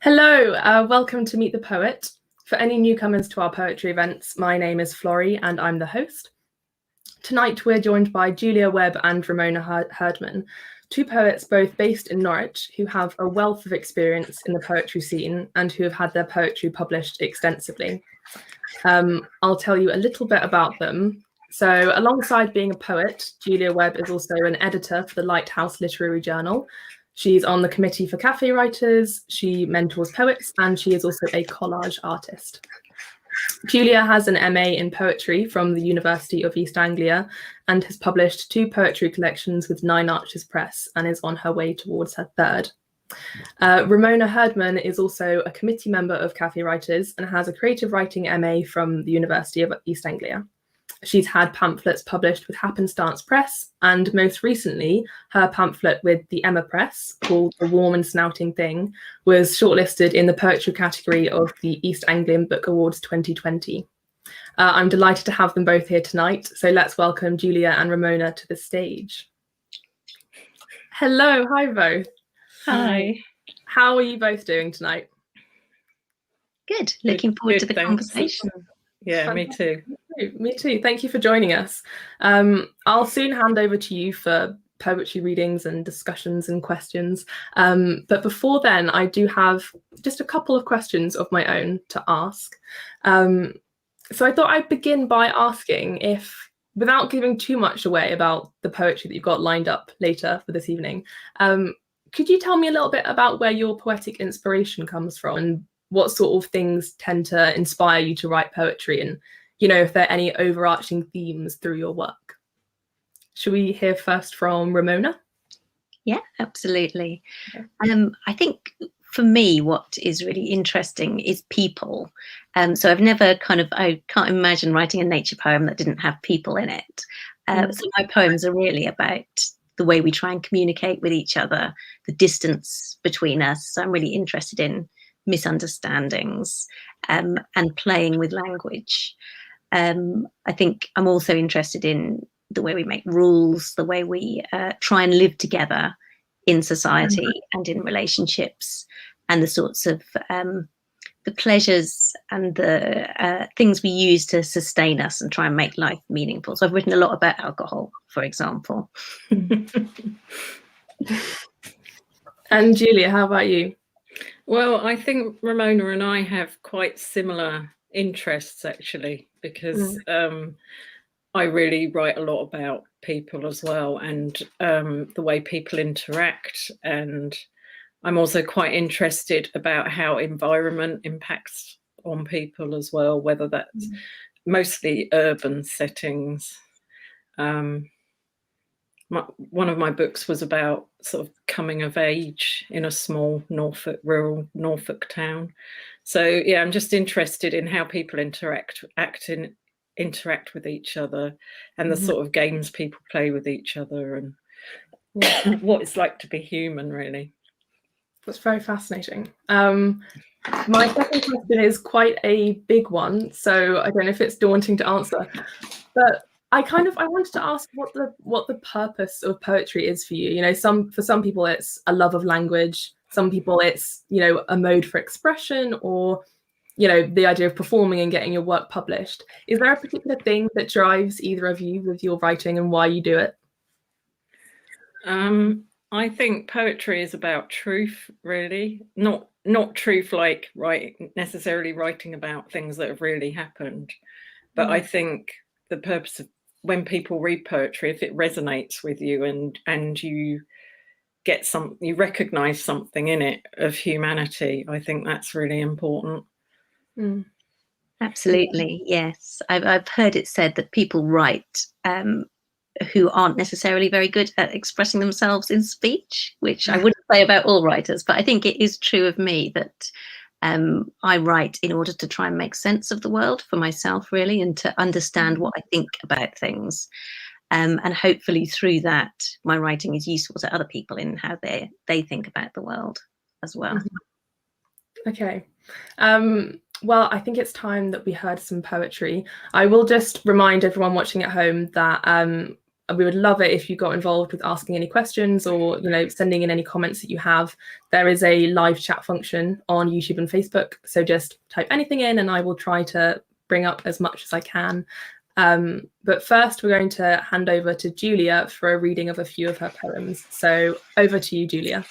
Hello, welcome to Meet the Poet. For any newcomers to our poetry events, my name is Florrie and I'm the host. Tonight we're joined by Julia Webb and Ramona Herdman, two poets both based in Norwich who have a wealth of experience in the poetry scene and who have had their poetry published extensively. I'll tell you a little bit about them. So alongside being a poet, Julia Webb is also an editor for the Lighthouse literary journal. She's on the committee for Café Writers, she mentors poets, and she is also a collage artist. Julia has an MA in poetry from the University of East Anglia and has published 2 poetry collections with Nine Arches Press and is on her way towards her third. Ramona Herdman is also a committee member of Café Writers and has a creative writing MA from the University of East Anglia. She's had pamphlets published with Happenstance Press, and most recently, her pamphlet with the Emma Press, called The Warm and Snouting Thing, was shortlisted in the poetry category of the East Anglian Book Awards 2020. I'm delighted to have them both here tonight, so let's welcome Julia and Ramona to the stage. Hello, hi both. Hi. How are you both doing tonight? Good, looking forward to the conversation. Yeah, me too. Me too. Thank you for joining us. I'll soon hand over to you for poetry readings and discussions and questions. But before then, I do have just a couple of questions of my own to ask. So I thought I'd begin by asking if, without giving too much away about the poetry that you've got lined up later for this evening, could you tell me a little bit about where your poetic inspiration comes from and what sort of things tend to inspire you to write poetry, and if there are any overarching themes through your work? Should we hear first from Ramona? Yeah, absolutely. Okay. I think for me, what is really interesting is people. So I've never I can't imagine writing a nature poem that didn't have people in it. So my poems are really about the way we try and communicate with each other, the distance between us. So I'm really interested in misunderstandings and playing with language. I think I'm also interested in the way we make rules, the way we try and live together in society and in relationships, and the sorts of the pleasures and the things we use to sustain us and try and make life meaningful. So I've written a lot about alcohol, for example. And Julia, how about you? Well, I think Ramona and I have quite similar interests, actually, because I really write a lot about people as well, and the way people interact. And I'm also quite interested about how environment impacts on people as well, whether that's mostly urban settings. One of my books was about sort of coming of age in a small rural Norfolk town. So yeah, I'm just interested in how people interact with each other, and the sort of games people play with each other, and what it's like to be human, really. That's very fascinating. My second question is quite a big one, so I don't know if it's daunting to answer, but I wanted to ask what the purpose of poetry is for you. For some people it's a love of language, some people it's a mode for expression, or the idea of performing and getting your work published. Is there a particular thing that drives either of you with your writing and why you do it? I think poetry is about truth, really. Not truth like necessarily writing about things that have really happened, but I think the purpose of when people read poetry, if it resonates with you and you get you recognize something in it of humanity, I think that's really important. Absolutely, yes. I've heard it said that people write who aren't necessarily very good at expressing themselves in speech, which I wouldn't say about all writers, but I think it is true of me that I write in order to try and make sense of the world for myself, really, and to understand what I think about things. And hopefully through that, my writing is useful to other people in how they think about the world as well. Okay. Well, I think it's time that we heard some poetry. I will just remind everyone watching at home that we would love it if you got involved with asking any questions or, sending in any comments that you have. There is a live chat function on YouTube and Facebook. So just type anything in and I will try to bring up as much as I can. But first, we're going to hand over to Julia for a reading of a few of her poems. So over to you, Julia.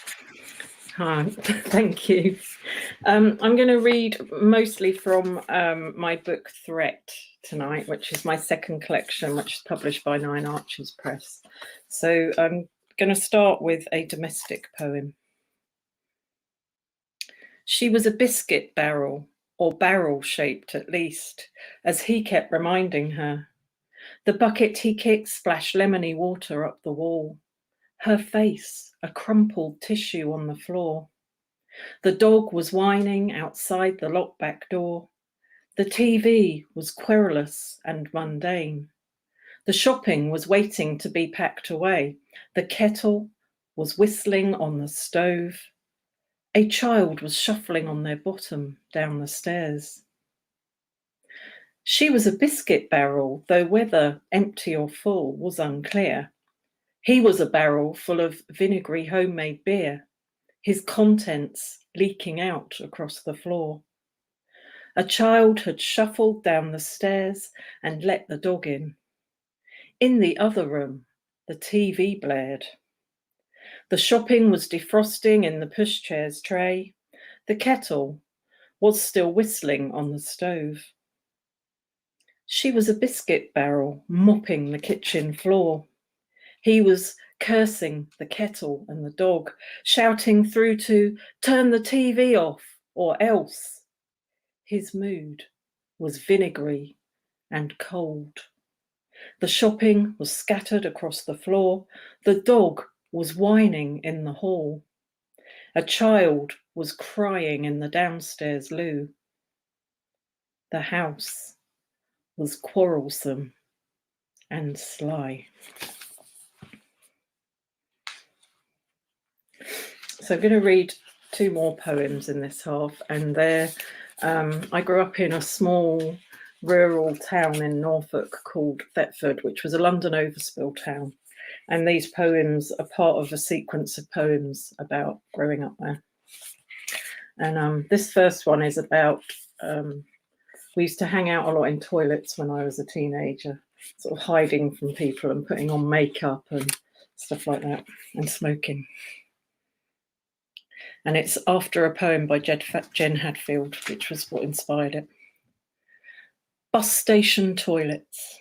Hi, thank you. I'm going to read mostly from my book Threat tonight, which is my second collection, which is published by Nine Arches Press. So I'm going to start with a domestic poem. She was a biscuit barrel, or barrel-shaped at least, as he kept reminding her. The bucket he kicked splashed lemony water up the wall. Her face, a crumpled tissue on the floor. The dog was whining outside the locked back door. The TV was querulous and mundane. The shopping was waiting to be packed away. The kettle was whistling on the stove. A child was shuffling on their bottom down the stairs. She was a biscuit barrel, though whether empty or full was unclear. He was a barrel full of vinegary homemade beer, his contents leaking out across the floor. A child had shuffled down the stairs and let the dog in. In the other room, the TV blared. The shopping was defrosting in the pushchair's tray. The kettle was still whistling on the stove. She was a biscuit barrel mopping the kitchen floor. He was cursing the kettle and the dog, shouting through to turn the TV off or else. His mood was vinegary and cold. The shopping was scattered across the floor. The dog was whining in the hall. A child was crying in the downstairs loo. The house was quarrelsome and sly. So I'm going to read two more poems in this half, and I grew up in a small rural town in Norfolk called Thetford, which was a London overspill town. And these poems are part of a sequence of poems about growing up there. And this first one is about, we used to hang out a lot in toilets when I was a teenager, sort of hiding from people and putting on makeup and stuff like that, and smoking. And it's after a poem by Jen Hadfield, which was what inspired it. Bus station toilets.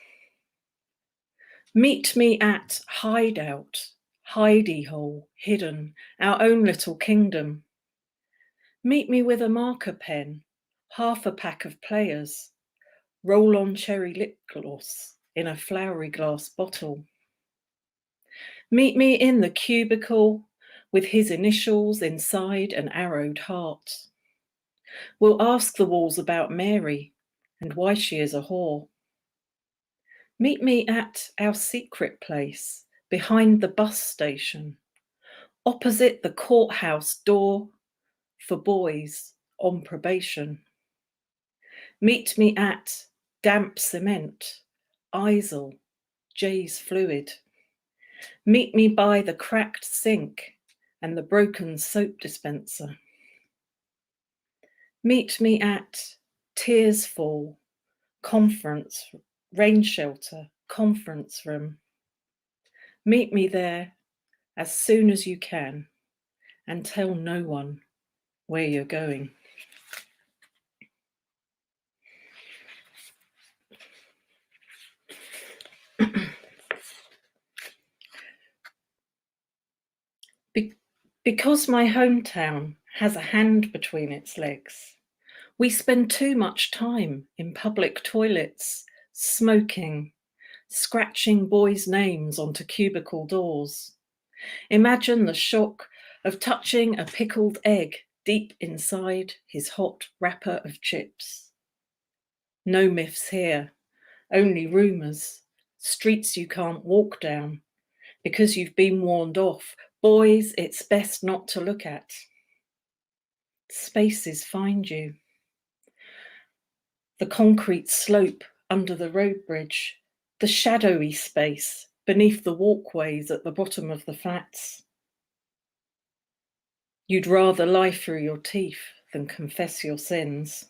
Meet me at hideout, hidey hole, hidden, our own little kingdom. Meet me with a marker pen, half a pack of players, roll-on cherry lip gloss in a flowery glass bottle. Meet me in the cubicle with his initials inside an arrowed heart. We'll ask the walls about Mary and why she is a whore. Meet me at our secret place behind the bus station, opposite the courthouse door for boys on probation. Meet me at damp cement, Isle, Jay's fluid. Meet me by the cracked sink and the broken soap dispenser. Meet me at Tears Fall, conference, rain shelter, conference room. Meet me there as soon as you can and tell no one where you're going. Because my hometown has a hand between its legs, we spend too much time in public toilets, smoking, scratching boys' names onto cubicle doors. Imagine the shock of touching a pickled egg deep inside his hot wrapper of chips. No myths here, only rumours, streets you can't walk down because you've been warned off. Boys, it's best not to look at. Spaces find you. The concrete slope under the road bridge, the shadowy space beneath the walkways at the bottom of the flats. You'd rather lie through your teeth than confess your sins.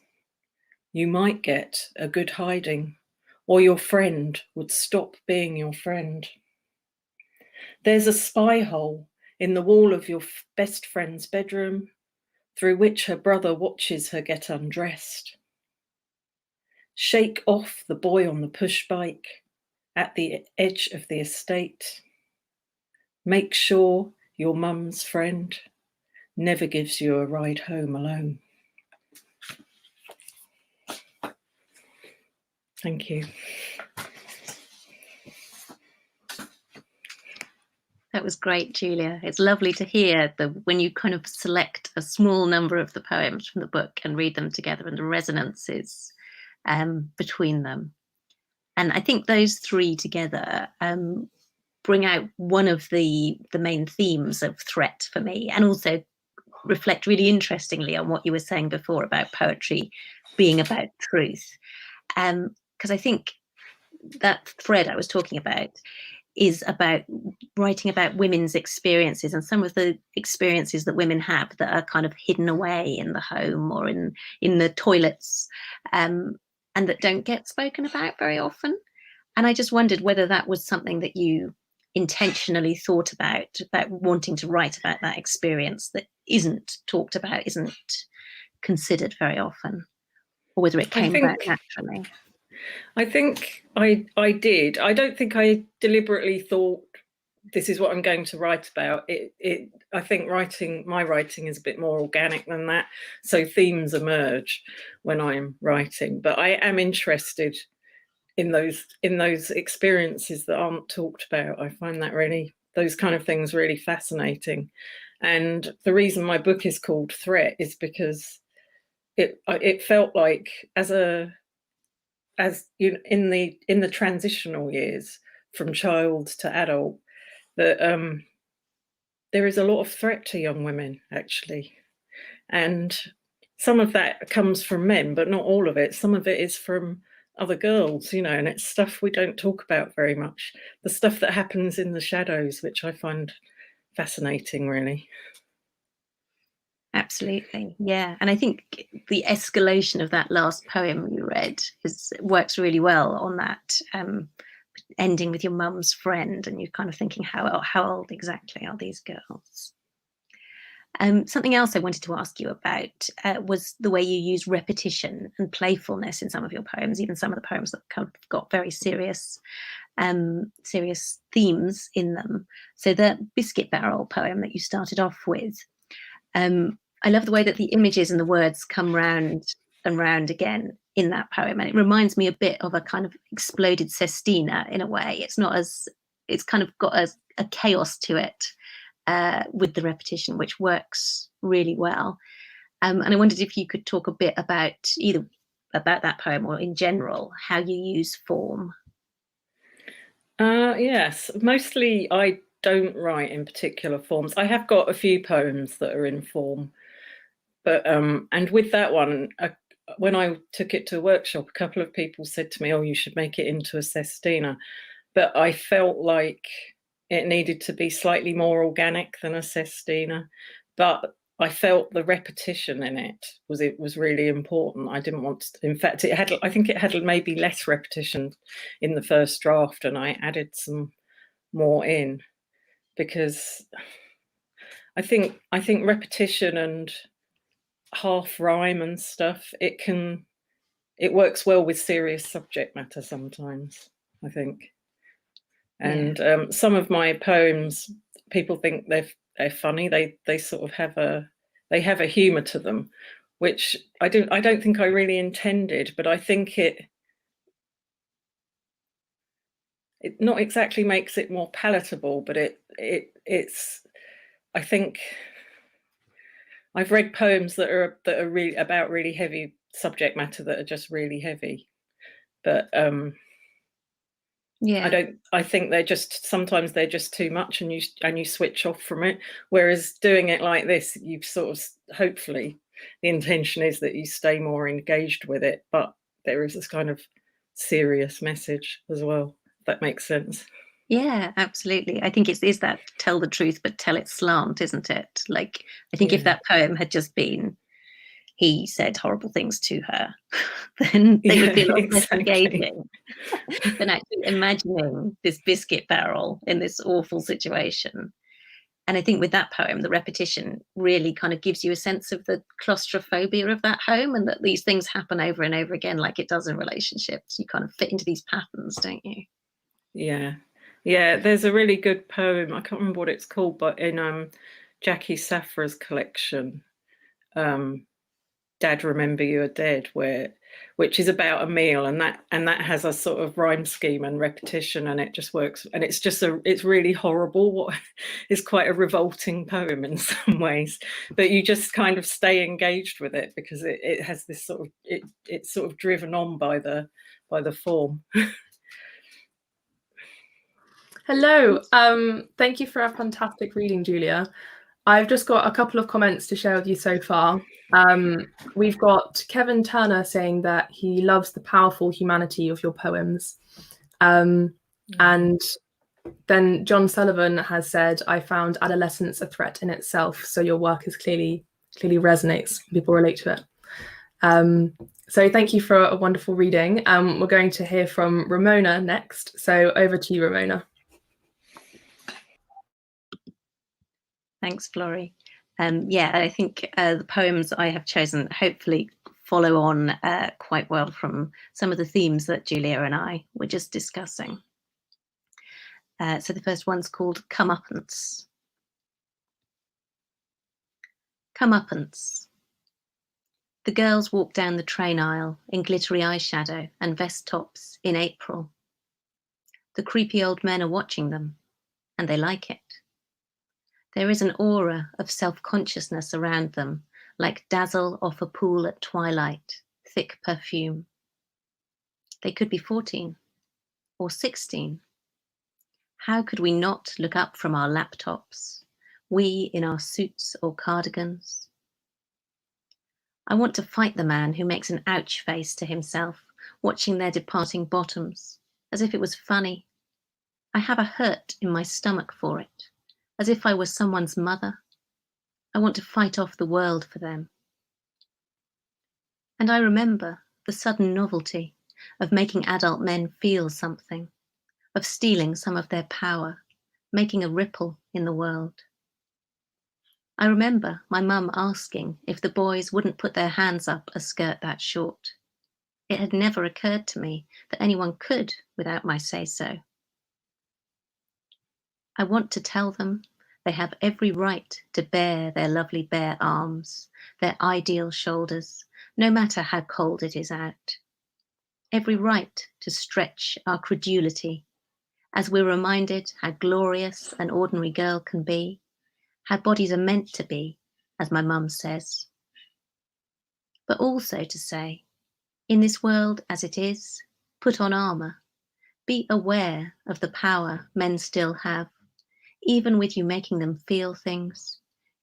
You might get a good hiding, or your friend would stop being your friend. There's a spy hole in the wall of your best friend's bedroom, through which her brother watches her get undressed. Shake off the boy on the push bike at the edge of the estate. Make sure your mum's friend never gives you a ride home alone. Thank you. That was great, Julia. It's lovely to hear when you kind of select a small number of the poems from the book and read them together and the resonances between them. And I think those three together bring out one of the main themes of threat for me, and also reflect really interestingly on what you were saying before about poetry being about truth. Because I think that thread I was talking about is about writing about women's experiences, and some of the experiences that women have that are kind of hidden away in the home or in the toilets, and that don't get spoken about very often. And I just wondered whether that was something that you intentionally thought about wanting to write about that experience that isn't talked about, isn't considered very often, or whether it came about naturally. I think I did. I don't think I deliberately thought this is what I'm going to write about. I think my writing is a bit more organic than that. So themes emerge when I'm writing, but I am interested in those experiences that aren't talked about. I find that those kind of things really fascinating. And the reason my book is called Threat is because it felt like as you in the transitional years from child to adult, that there is a lot of threat to young women, actually. And some of that comes from men, but not all of it. Some of it is from other girls, and it's stuff we don't talk about very much. The stuff that happens in the shadows, which I find fascinating, really. Absolutely, yeah. And I think the escalation of that last poem you read works really well on that, ending with your mum's friend, and you're kind of thinking, how old exactly are these girls? Something else I wanted to ask you about was the way you use repetition and playfulness in some of your poems, even some of the poems that kind of got very serious themes in them. So the Biscuit Barrel poem that you started off with, I love the way that the images and the words come round and round again in that poem, and it reminds me a bit of a kind of exploded sestina in a way. It's kind of got a chaos to it with the repetition, which works really well. And I wondered if you could talk a bit about either about that poem or in general how you use form. Yes, mostly I don't write in particular forms. I have got a few poems that are in form, but and with that one, when I took it to a workshop, a couple of people said to me, "Oh, you should make it into a sestina," but I felt like it needed to be slightly more organic than a sestina. But I felt the repetition in it was really important. I didn't want to, in fact, I think it had maybe less repetition in the first draft, and I added some more in, because I think repetition and half rhyme and stuff, it works well with serious subject matter sometimes, I think. And some of my poems, people think they're funny. They sort of have a humor to them, which I don't think I really intended, but I think it not exactly makes it more palatable, but it's I think I've read poems that are really about really heavy subject matter that are just really heavy, but I think sometimes they're just too much, and you switch off from it. Whereas doing it like this, you've sort of, hopefully the intention is that you stay more engaged with it, but there is this kind of serious message as well, if that makes sense. Yeah, absolutely. I think is that tell the truth, but tell it slant, isn't it? Like, I think if Yeah. that poem had just been, he said horrible things to her, then they would be a lot less exactly. engaging than actually imagining this biscuit barrel in this awful situation. And I think with that poem, the repetition really kind of gives you a sense of the claustrophobia of that home, and that these things happen over and over again, like it does in relationships. You kind of fit into these patterns, don't you? Yeah. Yeah, there's a really good poem, I can't remember what it's called, but in Jackie Safra's collection, Dad Remember You Are Dead, which is about a meal, and that has a sort of rhyme scheme and repetition, and it just works, and it's really horrible. What is quite a revolting poem in some ways, but you just kind of stay engaged with it because it has this sort of it's sort of driven on by the form. Hello. Thank you for a fantastic reading, Julia. I've just got a couple of comments to share with you so far. We've got Kevin Turner saying that he loves the powerful humanity of your poems. And then John Sullivan has said, I found adolescence a threat in itself. So your work is clearly resonates. People relate to it. So thank you for a wonderful reading. We're going to hear from Ramona next. So over to you, Ramona. Thanks, Florrie. Yeah, I think the poems I have chosen hopefully follow on quite well from some of the themes that Julia and I were just discussing. So the first one's called Comeuppance. Comeuppance. The girls walk down the train aisle in glittery eyeshadow and vest tops in April. The creepy old men are watching them, and they like it. There is an aura of self-consciousness around them, like dazzle off a pool at twilight, thick perfume. They could be 14 or 16. How could we not look up from our laptops, we in our suits or cardigans? I want to fight the man who makes an ouch face to himself, watching their departing bottoms, as if it was funny. I have a hurt in my stomach for it. As if I was someone's mother. I want to fight off the world for them. And I remember the sudden novelty of making adult men feel something, of stealing some of their power, making a ripple in the world. I remember my mum asking if the boys wouldn't put their hands up a skirt that short. It had never occurred to me that anyone could without my say-so. I want to tell them they have every right to bare their lovely bare arms, their ideal shoulders, no matter how cold it is out. Every right to stretch our credulity as we're reminded how glorious an ordinary girl can be, how bodies are meant to be, as my mum says. But also to say, in this world as it is, put on armour, be aware of the power men still have, even with you making them feel things,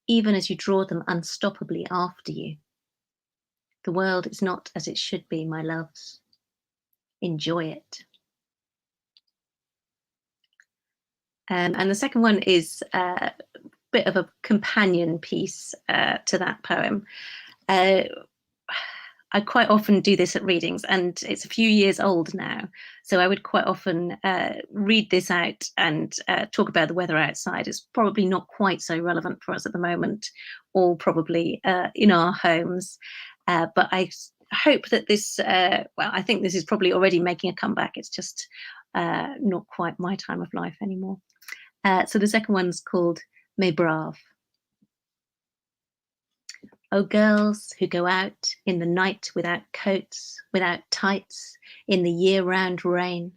even as you draw them unstoppably after you. The world is not as it should be, my loves. Enjoy it. And the second one is a bit of a companion piece to that poem. I quite often do this at readings, and it's a few years old now. So I would quite often read this out and talk about the weather outside. It's probably not quite so relevant for us at the moment, all probably in our homes. But I hope that this, well, I think this is probably already making a comeback. It's just not quite my time of life anymore. So the second one's called Mes Braves. Oh, girls who go out in the night without coats, without tights, in the year-round rain,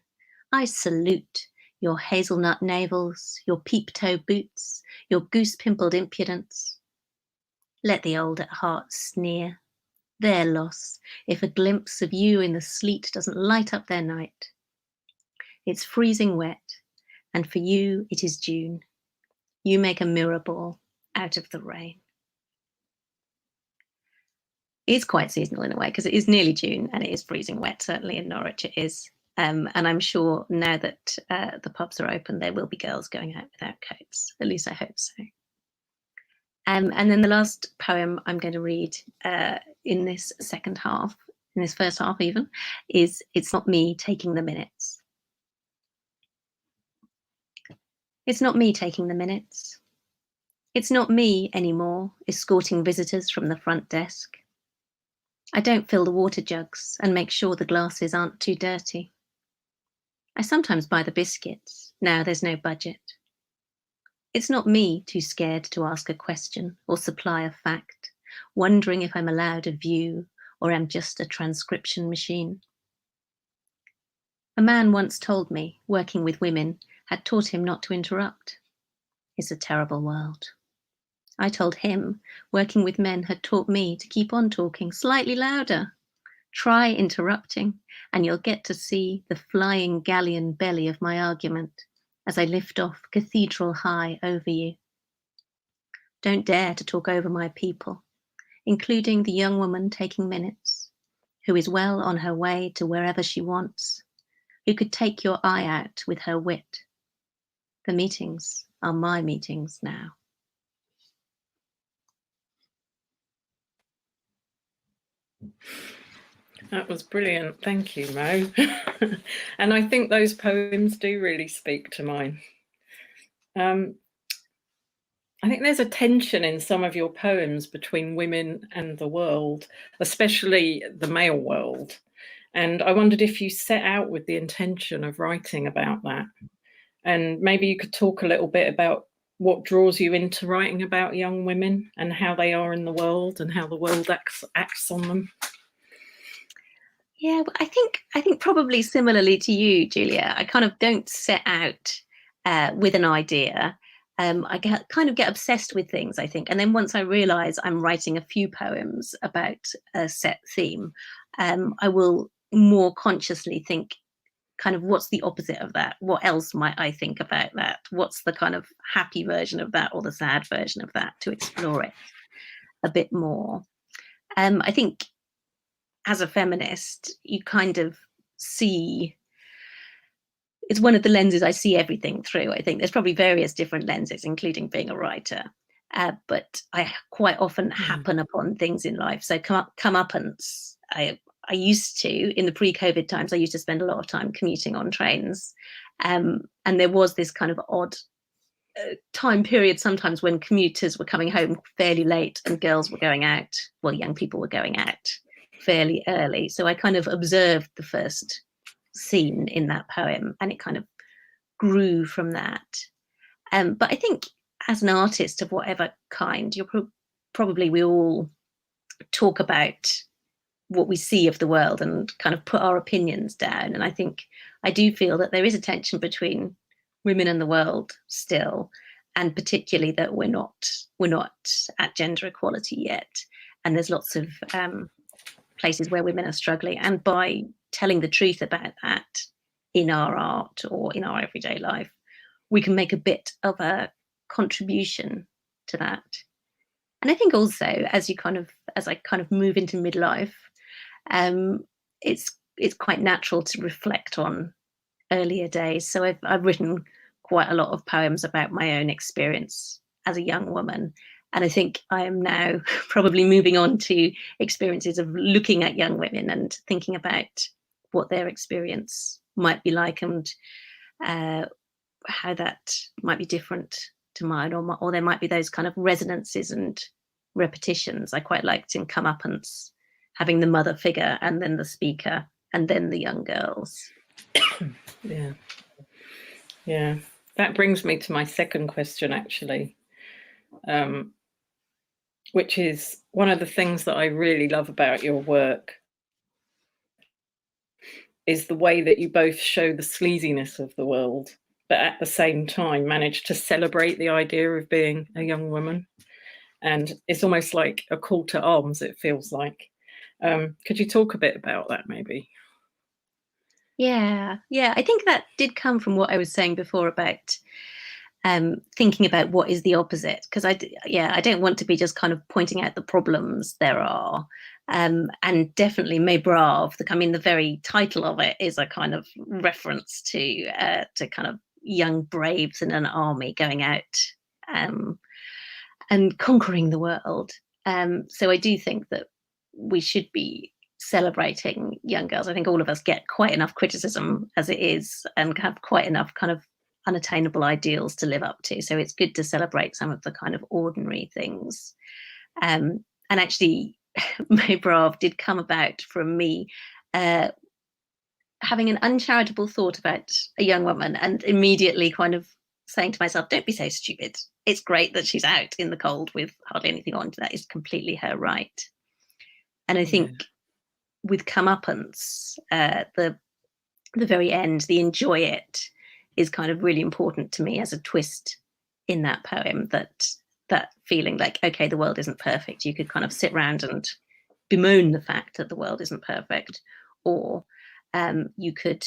I salute your hazelnut navels, your peep-toe boots, your goose-pimpled impudence. Let the old at heart sneer. Their loss, if a glimpse of you in the sleet doesn't light up their night. It's freezing wet, and for you it is June. You make a mirror ball out of the rain. It is quite seasonal in a way, because it is nearly June and it is freezing wet, certainly in Norwich it is. And I'm sure now that the pubs are open, there will be girls going out without coats. At least I hope so. And then the last poem I'm going to read in this second half, in this first half even, is It's Not Me Taking the Minutes. It's not me taking the minutes. It's not me anymore escorting visitors from the front desk. I don't fill the water jugs and make sure the glasses aren't too dirty. I sometimes buy the biscuits, now there's no budget. It's not me too scared to ask a question or supply a fact, wondering if I'm allowed a view or am just a transcription machine. A man once told me working with women had taught him not to interrupt. It's a terrible world. I told him working with men had taught me to keep on talking slightly louder. Try interrupting, and you'll get to see the flying galleon belly of my argument as I lift off cathedral high over you. Don't dare to talk over my people, including the young woman taking minutes, who is well on her way to wherever she wants, who could take your eye out with her wit. The meetings are my meetings now. That was brilliant. Thank you, Mo. And I think those poems do really speak to mine. I think there's a tension in some of your poems between women and the world, especially the male world. And I wondered if you set out with the intention of writing about that. And maybe you could talk a little bit about what draws you into writing about young women and how they are in the world and how the world acts on them. Yeah, I think probably similarly to you, Julia, I kind of don't set out with an idea. I kind of get obsessed with things, I think. And then once I realise I'm writing a few poems about a set theme, I will more consciously think kind of what's the opposite of that? What else might I think about that? What's the kind of happy version of that or the sad version of that, to explore it a bit more. I think as a feminist, you kind of see, it's one of the lenses I see everything through. I think there's probably various different lenses, including being a writer. But I quite often happen upon things in life. So comeuppance, I used to, in the pre-COVID times, I used to spend a lot of time commuting on trains. And there was this kind of odd time period sometimes when commuters were coming home fairly late and girls were going out, well, young people were going out fairly early. So I kind of observed the first scene in that poem and it kind of grew from that. But I think as an artist of whatever kind, you're probably we all talk about what we see of the world and kind of put our opinions down. And I think I do feel that there is a tension between women and the world still, and particularly that we're not at gender equality yet. And there's lots of places where women are struggling. And by telling the truth about that in our art or in our everyday life, we can make a bit of a contribution to that. And I think also as I kind of move into midlife, it's quite natural to reflect on earlier days. So I've written quite a lot of poems about my own experience as a young woman. And I think I am now probably moving on to experiences of looking at young women and thinking about what their experience might be like and how that might be different to mine, or there might be those kind of resonances and repetitions. I quite liked in Comeuppance having the mother figure and then the speaker and then the young girls. Yeah, that brings me to my second question, actually, which is one of the things that I really love about your work is the way that you both show the sleaziness of the world, but at the same time manage to celebrate the idea of being a young woman. And it's almost like a call to arms, it feels like. Could you talk a bit about that, maybe? Yeah, I think that did come from what I was saying before about thinking about what is the opposite, because I don't want to be just kind of pointing out the problems there are, And definitely Mais Braves, the very title of it is a kind of reference to kind of young braves in an army going out and conquering the world. So I do think that we should be celebrating young girls. I think all of us get quite enough criticism as it is and have quite enough kind of unattainable ideals to live up to. So it's good to celebrate some of the kind of ordinary things. And actually, Mais Braves did come about from me having an uncharitable thought about a young woman and immediately kind of saying to myself, don't be so stupid. It's great that she's out in the cold with hardly anything on. That is completely her right. And I think with Comeuppance, the very end, the enjoy it, is kind of really important to me as a twist in that poem, that feeling like, okay, the world isn't perfect. You could kind of sit around and bemoan the fact that the world isn't perfect, or you could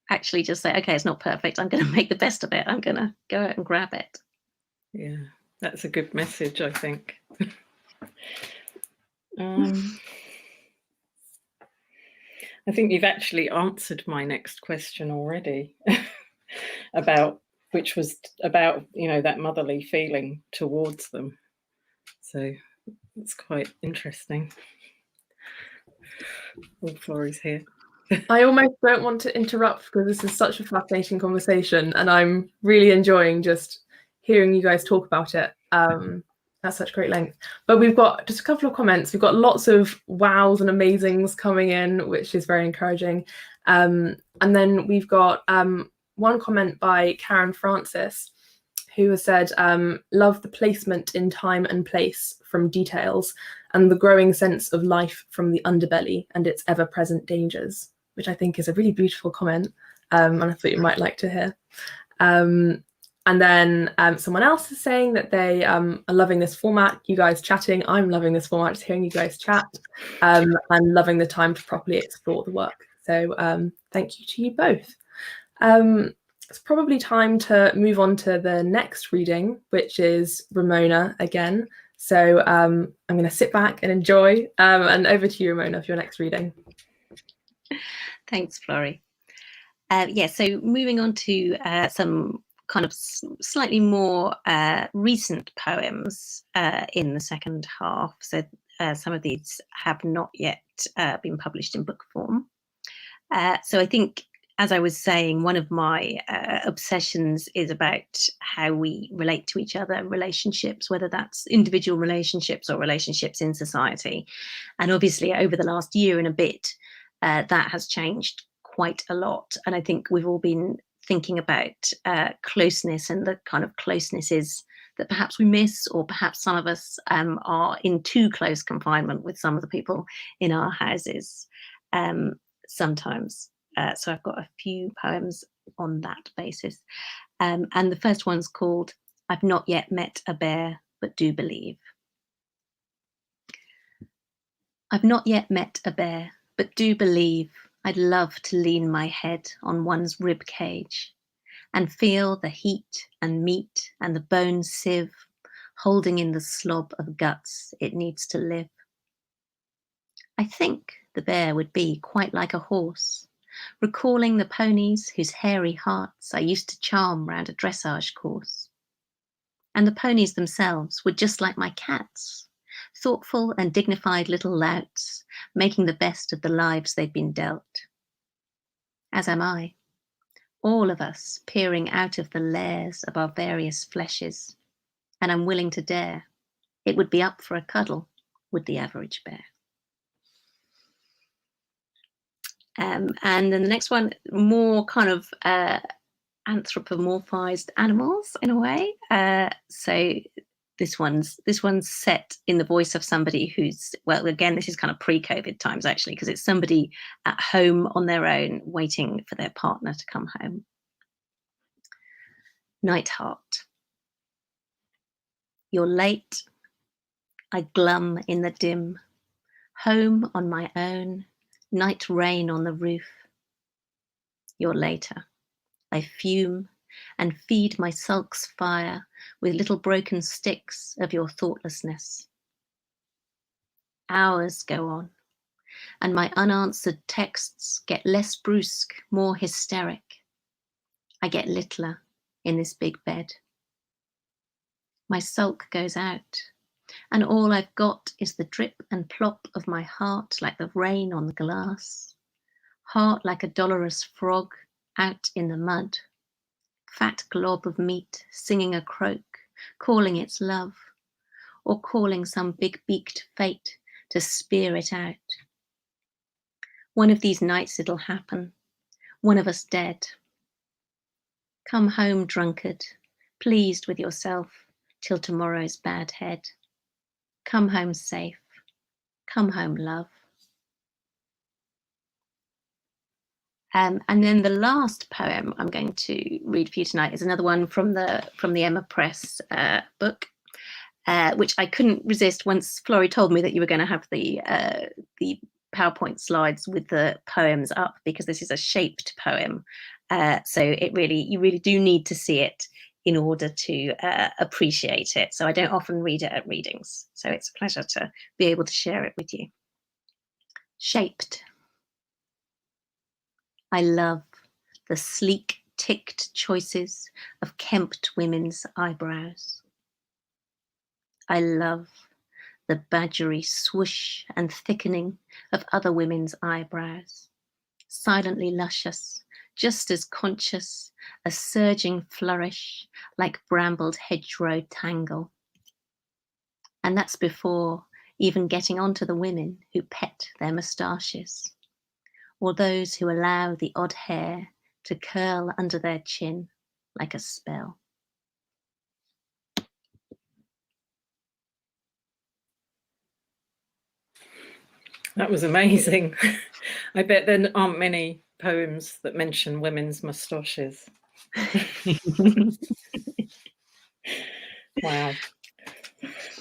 actually just say, okay, it's not perfect. I'm going to make the best of it. I'm going to go out and grab it. Yeah, that's a good message, I think. I think you've actually answered my next question already which was about, that motherly feeling towards them. So it's quite interesting. Oh, Florrie's here. I almost don't want to interrupt because this is such a fascinating conversation and I'm really enjoying just hearing you guys talk about it at such great length. But we've got just a couple of comments. We've got lots of wows and amazings coming in, which is very encouraging. And then we've got one comment by Karen Francis, who has said, love the placement in time and place from details and the growing sense of life from the underbelly and its ever-present dangers, which I think is a really beautiful comment, and I thought you might like to hear. And then someone else is saying that they are loving this format, you guys chatting. I'm loving this format, just hearing you guys chat, and loving the time to properly explore the work. So thank you to you both. It's probably time to move on to the next reading, which is Ramona again. So I'm going to sit back and enjoy. And over to you, Ramona, for your next reading. Thanks, Florrie. So moving on to some kind of slightly more recent poems in the second half. So some of these have not yet been published in book form. So I think, as I was saying, one of my obsessions is about how we relate to each other, relationships, whether that's individual relationships or relationships in society. And obviously over the last year and a bit, that has changed quite a lot. And I think we've all been thinking about closeness and the kind of closenesses that perhaps we miss, or perhaps some of us are in too close confinement with some of the people in our houses sometimes. So I've got a few poems on that basis. And the first one's called I've Not Yet Met a Bear, But Do Believe. I've not yet met a bear, but do believe I'd love to lean my head on one's rib cage and feel the heat and meat and the bone sieve holding in the slob of guts it needs to live. I think the bear would be quite like a horse, recalling the ponies whose hairy hearts I used to charm round a dressage course. And the ponies themselves were just like my cats, thoughtful and dignified little louts, making the best of the lives they'd been dealt. As am I, all of us peering out of the lairs of our various fleshes, and I'm willing to dare. It would be up for a cuddle with the average bear. And then the next one, more kind of anthropomorphized animals in a way. So this one's set in the voice of somebody who's, well, again, this is kind of pre-COVID times actually, because it's somebody at home on their own waiting for their partner to come home. Nightheart. You're late. I glum in the dim. Home on my own. Night rain on the roof. You're later. I fume and feed my sulks fire with little broken sticks of your thoughtlessness. Hours go on, and my unanswered texts get less brusque, more hysteric. I get littler in this big bed. My sulk goes out, and all I've got is the drip and plop of my heart like the rain on the glass. Heart like a dolorous frog out in the mud. Fat glob of meat singing a croak, calling its love, or calling some big-beaked fate to spear it out. One of these nights it'll happen, one of us dead. Come home, drunkard, pleased with yourself till tomorrow's bad head. Come home safe, come home love. And then the last poem I'm going to read for you tonight is another one from the Emma Press book, which I couldn't resist once Florrie told me that you were going to have the PowerPoint slides with the poems up, because this is a shaped poem. So you really do need to see it in order to appreciate it. So I don't often read it at readings. So it's a pleasure to be able to share it with you. Shaped. I love the sleek, ticked choices of kempt women's eyebrows. I love the badgery swoosh and thickening of other women's eyebrows, silently luscious, just as conscious, a surging flourish like brambled hedgerow tangle. And that's before even getting onto the women who pet their moustaches, or those who allow the odd hair to curl under their chin like a spell. That was amazing. I bet there aren't many poems that mention women's moustaches. Wow.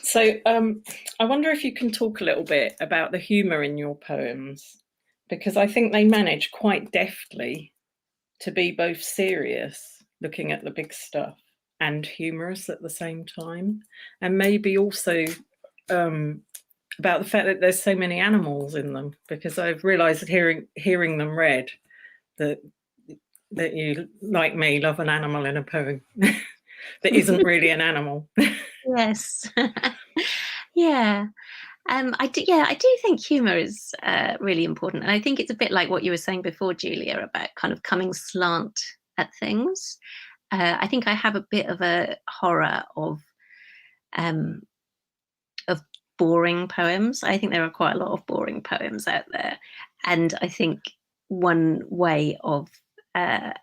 So I wonder if you can talk a little bit about the humour in your poems, because I think they manage quite deftly to be both serious, looking at the big stuff, and humorous at the same time. And maybe also about the fact that there's so many animals in them, because I've realised hearing them read that you, like me, love an animal in a poem that isn't really an animal. Yes. Yeah. I do think humour is really important, and I think it's a bit like what you were saying before, Julia, about kind of coming slant at things. I think I have a bit of a horror of boring poems. I think there are quite a lot of boring poems out there, and I think one way of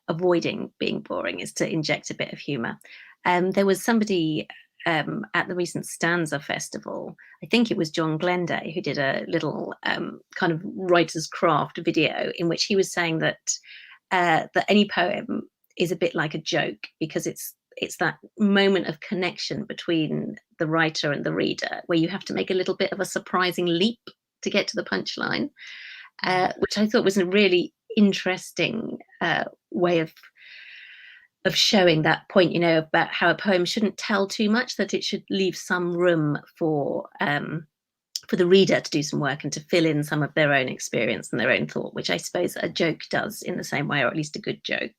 avoiding being boring is to inject a bit of humour. There was somebody at the recent Stanza Festival, I think it was John Glenday, who did a little kind of writer's craft video in which he was saying that that any poem is a bit like a joke, because it's that moment of connection between the writer and the reader where you have to make a little bit of a surprising leap to get to the punchline, which I thought was a really interesting way of showing that point, about how a poem shouldn't tell too much, that it should leave some room for the reader to do some work and to fill in some of their own experience and their own thought, which I suppose a joke does in the same way, or at least a good joke.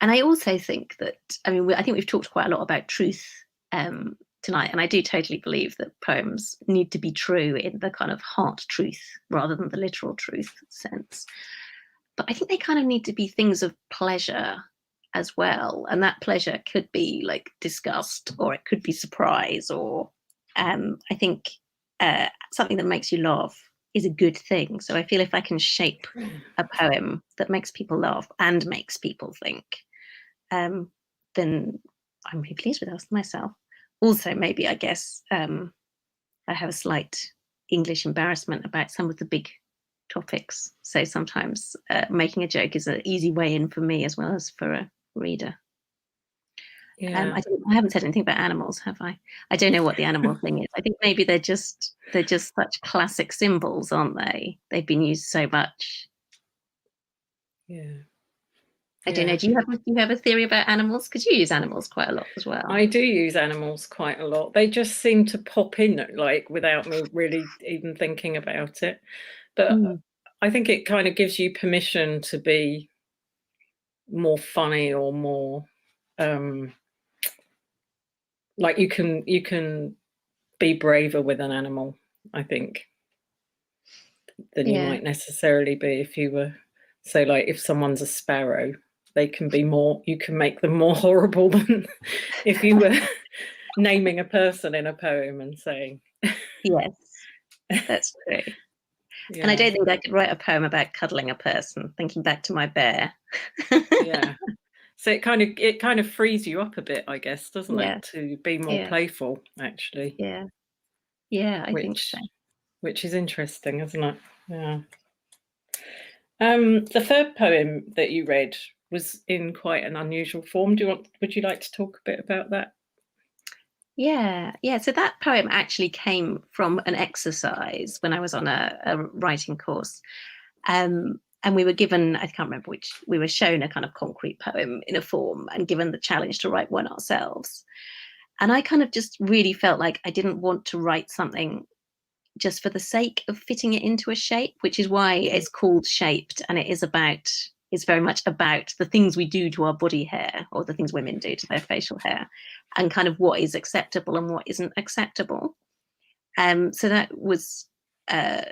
And I also think that, I think we've talked quite a lot about truth tonight, and I do totally believe that poems need to be true in the kind of heart truth rather than the literal truth sense. But I think they kind of need to be things of pleasure as well. And that pleasure could be like disgust, or it could be surprise, or I think something that makes you laugh is a good thing. So I feel if I can shape a poem that makes people laugh and makes people think, then I'm really pleased with myself. Also, maybe, I guess, I have a slight English embarrassment about some of the big topics. So sometimes making a joke is an easy way in for me as well as for a reader. Yeah. I haven't said anything about animals, have I? I don't know what the animal thing is. I think maybe they're just such classic symbols, aren't they? They've been used so much. Yeah. I don't know. Do you have a theory about animals? Because you use animals quite a lot as well. I do use animals quite a lot. They just seem to pop in like without me really even thinking about it. But I think it kind of gives you permission to be more funny or more like you can be braver with an animal, I think, than you might necessarily be if you were, so like if someone's a sparrow, they can be more, you can make them more horrible than if you were naming a person in a poem and saying. Yes, that's true. Yeah. And I don't think I could write a poem about cuddling a person, thinking back to my bear. Yeah. So it kind of frees you up a bit, I guess, doesn't it? To be more playful, actually. Yeah. Yeah, I think so. Which is interesting, isn't it? Yeah. The third poem that you read was in quite an unusual form. Would you like to talk a bit about that? Yeah. So that poem actually came from an exercise when I was on a writing course. And we were given, I can't remember which, we were shown a kind of concrete poem in a form and given the challenge to write one ourselves. And I kind of just really felt like I didn't want to write something just for the sake of fitting it into a shape, which is why it's called Shaped. And it's very much about the things we do to our body hair, or the things women do to their facial hair, and kind of what is acceptable and what isn't acceptable. So that was a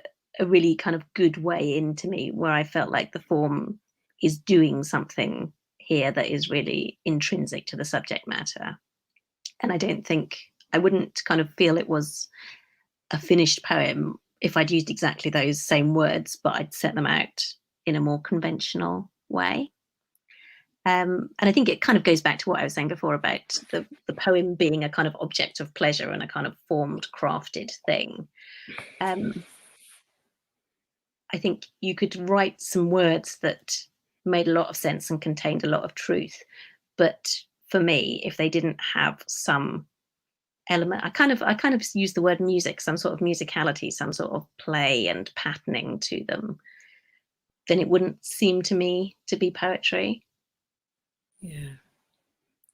really kind of good way into me, where I felt like the form is doing something here that is really intrinsic to the subject matter. And I wouldn't kind of feel it was a finished poem if I'd used exactly those same words, but I'd set them out in a more conventional way. And I think it kind of goes back to what I was saying before about the poem being a kind of object of pleasure and a kind of formed, crafted thing. I think you could write some words that made a lot of sense and contained a lot of truth. But for me, if they didn't have some element, I kind of use the word music, some sort of musicality, some sort of play and patterning to them, then it wouldn't seem to me to be poetry.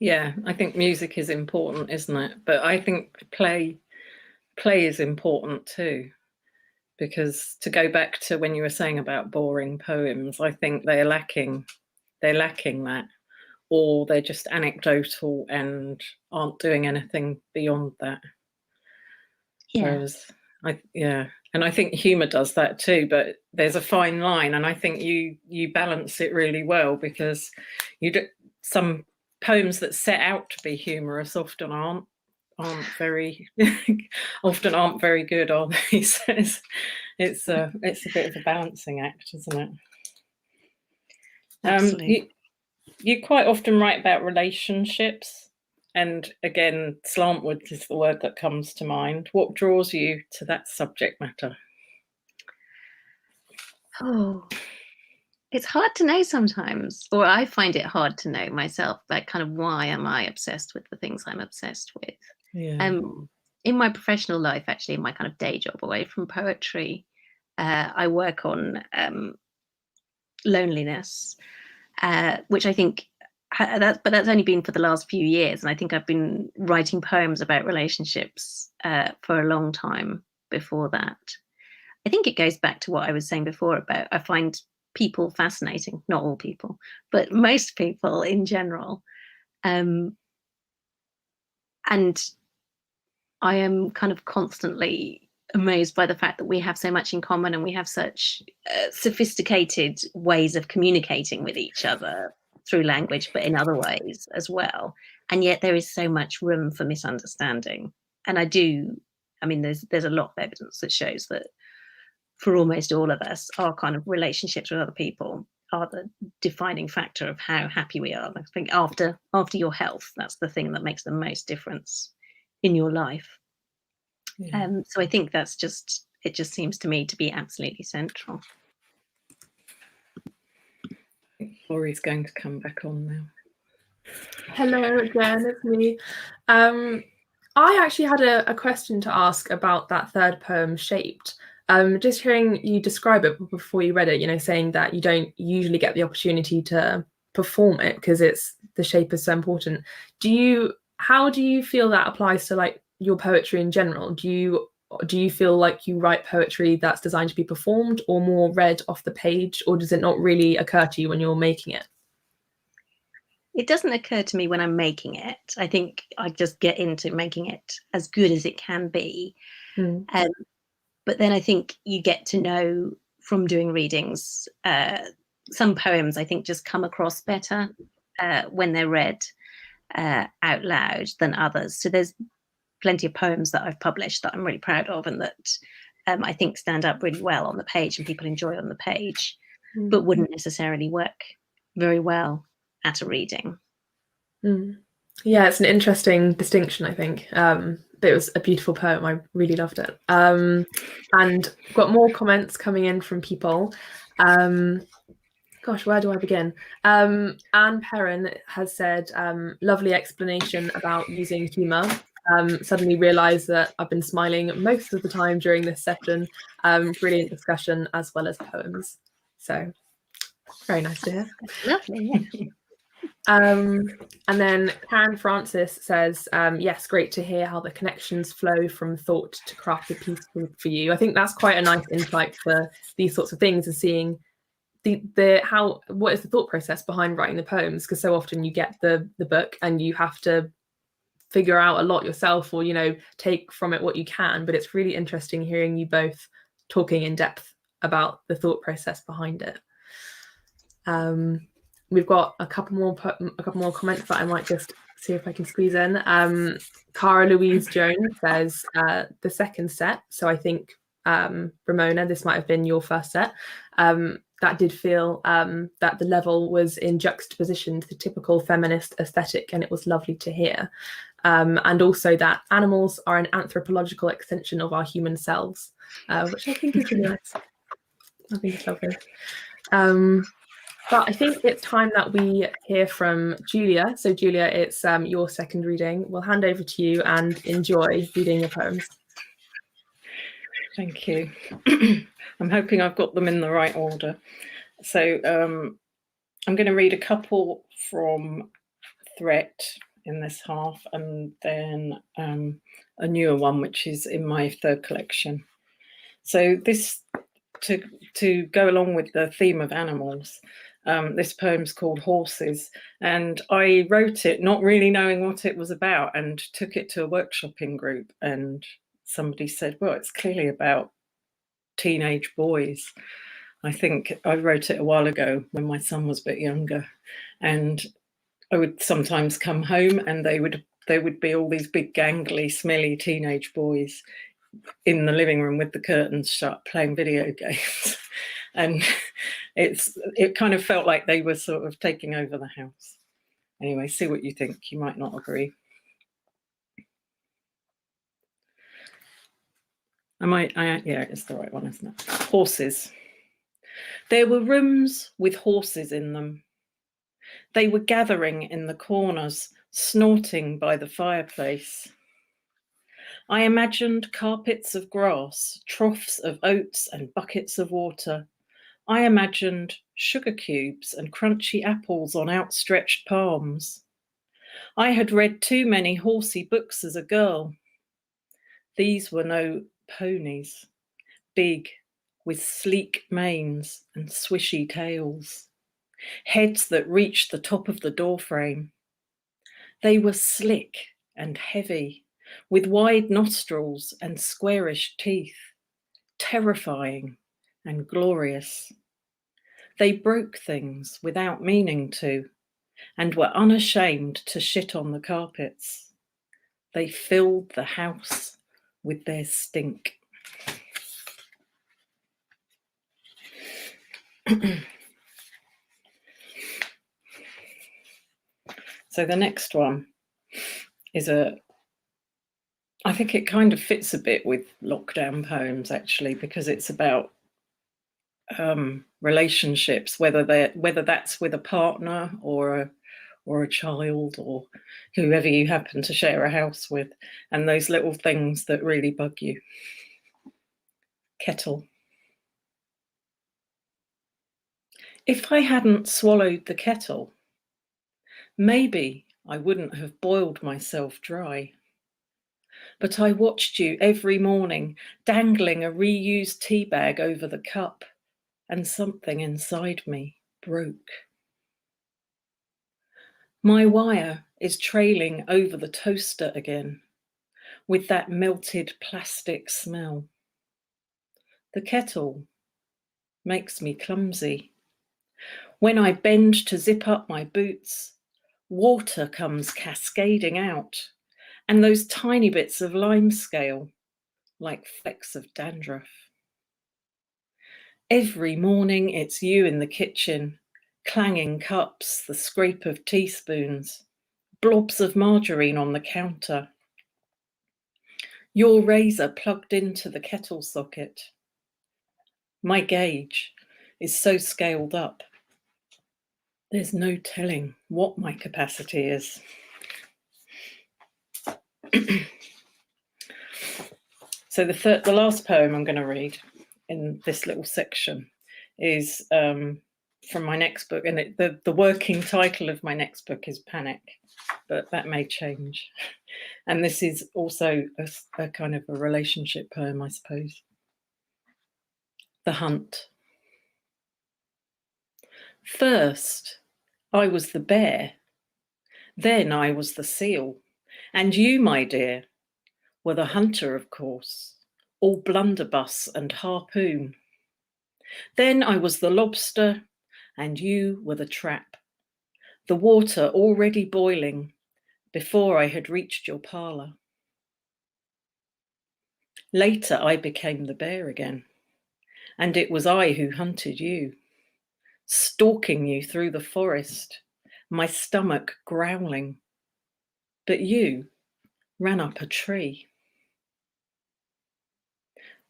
Yeah, I think music is important, isn't it? But I think play is important too, because to go back to when you were saying about boring poems, I think they're lacking that, or they're just anecdotal and aren't doing anything beyond that. Whereas and I think humour does that too, but there's a fine line, and I think you balance it really well, because some poems that set out to be humorous often aren't very good, are they? So it's a bit of a balancing act, isn't it? Absolutely. You quite often write about relationships, and again, slantwoods is the word that comes to mind. What draws you to that subject matter? Oh, it's hard to know sometimes, or I find it hard to know myself, like kind of why am I obsessed with the things I'm obsessed with? In my professional life, actually, in my kind of day job away from poetry, I work on loneliness, which I think but that's only been for the last few years, and I think I've been writing poems about relationships for a long time before that. I think it goes back to what I was saying before about I find people fascinating, not all people, but most people in general, and I am kind of constantly amazed by the fact that we have so much in common, and we have such sophisticated ways of communicating with each other through language, but in other ways as well. And yet there is so much room for misunderstanding. And there's a lot of evidence that shows that for almost all of us, our kind of relationships with other people are the defining factor of how happy we are. I think after your health, that's the thing that makes the most difference in your life. So I think it just seems to me to be absolutely central. Laurie's going to come back on now. Hello again, it's me. I actually had a question to ask about that third poem, Shaped. Just hearing you describe it before you read it, saying that you don't usually get the opportunity to perform it because the shape is so important. How do you feel that applies to like your poetry in general? Do you feel like you write poetry that's designed to be performed or more read off the page, or does it not really occur to you when you're making it? It doesn't occur to me when I'm making it. I think I just get into making it as good as it can be. But then I think you get to know from doing readings, some poems I think just come across better when they're read out loud than others. So there's plenty of poems that I've published that I'm really proud of and that I think stand up really well on the page and people enjoy on the page, but wouldn't necessarily work very well at a reading. Yeah, it's an interesting distinction, I think. But it was a beautiful poem. I really loved it. And got more comments coming in from people. Gosh, where do I begin? Anne Perrin has said, lovely explanation about using humour. Suddenly realised that I've been smiling most of the time during this session. Brilliant discussion as well as poems. So very nice to hear. Lovely. And then Karen Francis says, yes, great to hear how the connections flow from thought to crafted piece for you. I think that's quite a nice insight for these sorts of things, is seeing what is the thought process behind writing the poems, because so often you get the book and you have to figure out a lot yourself, or take from it what you can. But it's really interesting hearing you both talking in depth about the thought process behind it. We've got a couple more comments that I might just see if I can squeeze in. Cara Louise Jones says the second set. So I think Ramona, this might have been your first set. That did feel that the level was in juxtaposition to the typical feminist aesthetic, and it was lovely to hear. And also that animals are an anthropological extension of our human selves, which I think is really nice. I think it's lovely. But I think it's time that we hear from Julia. So Julia, it's your second reading. We'll hand over to you and enjoy reading your poems. Thank you. I'm hoping I've got them in the right order. So I'm going to read a couple from Threat in this half, and then a newer one, which is in my third collection. So this, to go along with the theme of animals, this poem's called Horses, and I wrote it not really knowing what it was about, and took it to a workshopping group, and somebody said, well, it's clearly about teenage boys. I think I wrote it a while ago when my son was a bit younger, and I would sometimes come home and they would be all these big gangly smelly teenage boys in the living room with the curtains shut playing video games. And it kind of felt like they were sort of taking over the house. Anyway, see what you think. You might not agree. Yeah, it's the right one, isn't it? Horses. There were rooms with horses in them. They were gathering in the corners, snorting by the fireplace. I imagined carpets of grass, troughs of oats and buckets of water. I imagined sugar cubes and crunchy apples on outstretched palms. I had read too many horsey books as a girl. These were no ponies, big, with sleek manes and swishy tails, heads that reached the top of the doorframe. They were slick and heavy, with wide nostrils and squarish teeth, terrifying and glorious. They broke things without meaning to, and were unashamed to shit on the carpets. They filled the house with their stink. So the next one is I think it kind of fits a bit with lockdown poems, actually, because it's about relationships, whether that's with a partner or a child or whoever you happen to share a house with, and those little things that really bug you. Kettle. If I hadn't swallowed the kettle, Maybe I wouldn't have boiled myself dry. But I watched you every morning, dangling a reused tea bag over the cup, and something inside me broke. My wire is trailing over the toaster again, with that melted plastic smell. The kettle makes me clumsy. When I bend to zip up my boots, water comes cascading out, and those tiny bits of limescale, like flecks of dandruff. Every morning it's you in the kitchen, clanging cups, the scrape of teaspoons, blobs of margarine on the counter. Your razor plugged into the kettle socket. My gauge is so scaled up. There's no telling what my capacity is. So the last poem I'm going to read in this little section is from my next book, and the working title of my next book is Panic, but that may change. And this is also a kind of a relationship poem, I suppose. The Hunt. First, I was the bear. Then I was the seal. And you, my dear, were the hunter, of course, all blunderbuss and harpoon. Then I was the lobster, and you were the trap, the water already boiling before I had reached your parlour. Later I became the bear again, and it was I who hunted you, stalking you through the forest, my stomach growling. But you ran up a tree.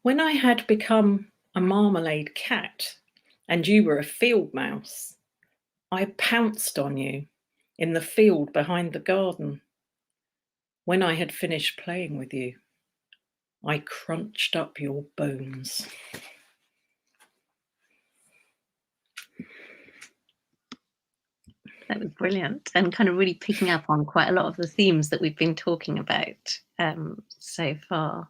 When I had become a marmalade cat and you were a field mouse, I pounced on you in the field behind the garden. When I had finished playing with you, I crunched up your bones. That was brilliant, and kind of really picking up on quite a lot of the themes that we've been talking about so far.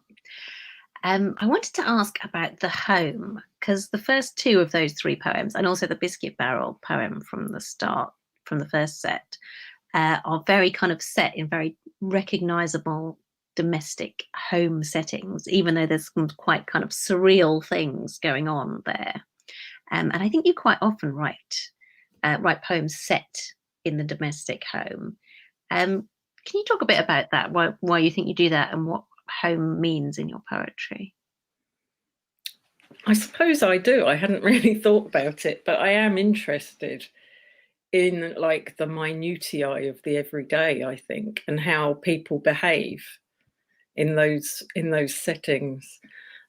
I wanted to ask about the home, because the first two of those three poems, and also the biscuit barrel poem from the start, from the first set, are very kind of set in very recognisable domestic home settings, even though there's some quite kind of surreal things going on there. And I think you quite often write poems set in the domestic home. Can you talk a bit about that, why you think you do that, and what home means in your poetry? I suppose I do. I hadn't really thought about it, but I am interested in like the minutiae of the everyday, I think, and how people behave in those settings.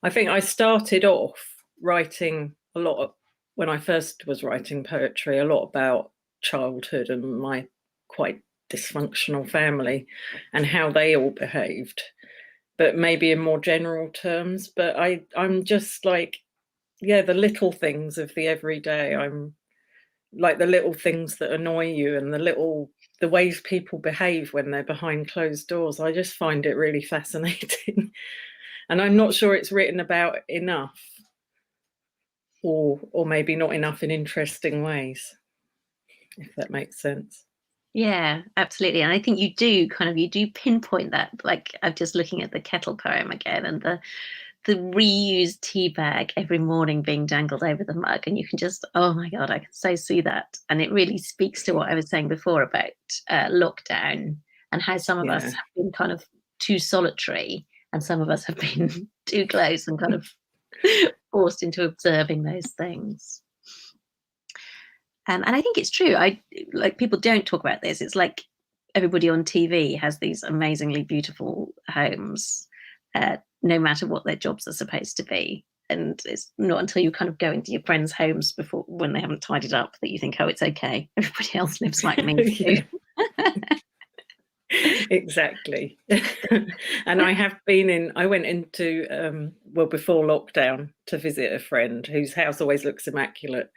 I think I started off writing a lot when I first was writing poetry, a lot about childhood and my quite dysfunctional family and how they all behaved, but maybe in more general terms. But I'm just like, yeah, the little things of the everyday. I'm like the little things that annoy you and the ways people behave when they're behind closed doors. I just find it really fascinating. And I'm not sure it's written about enough, or maybe not enough in interesting ways, if that makes sense. Yeah, absolutely. And I think you do pinpoint that. Like, I'm just looking at the kettle poem again, and the reused tea bag every morning being dangled over the mug, and you can just, oh my God, I can so see that. And it really speaks to what I was saying before about lockdown, and how some of us have been kind of too solitary, and some of us have been too close and kind of forced into observing those things. And I think it's true. People don't talk about this. It's like everybody on TV has these amazingly beautiful homes, no matter what their jobs are supposed to be. And it's not until you kind of go into your friends' homes when they haven't tidied up, that you think, oh, it's okay, everybody else lives like me too. Exactly. And I went into before lockdown to visit a friend whose house always looks immaculate,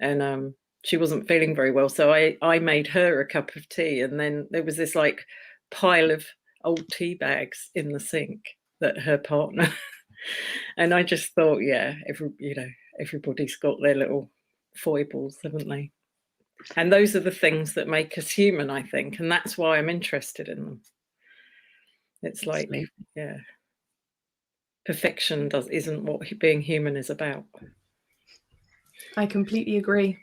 and she wasn't feeling very well, so I made her a cup of tea, and then there was this like pile of old tea bags in the sink that her partner and I just thought, yeah, everybody's got their little foibles, haven't they? And those are the things that make us human, I think, and that's why I'm interested in them. It's like, yeah, perfection isn't what being human is about. I completely agree.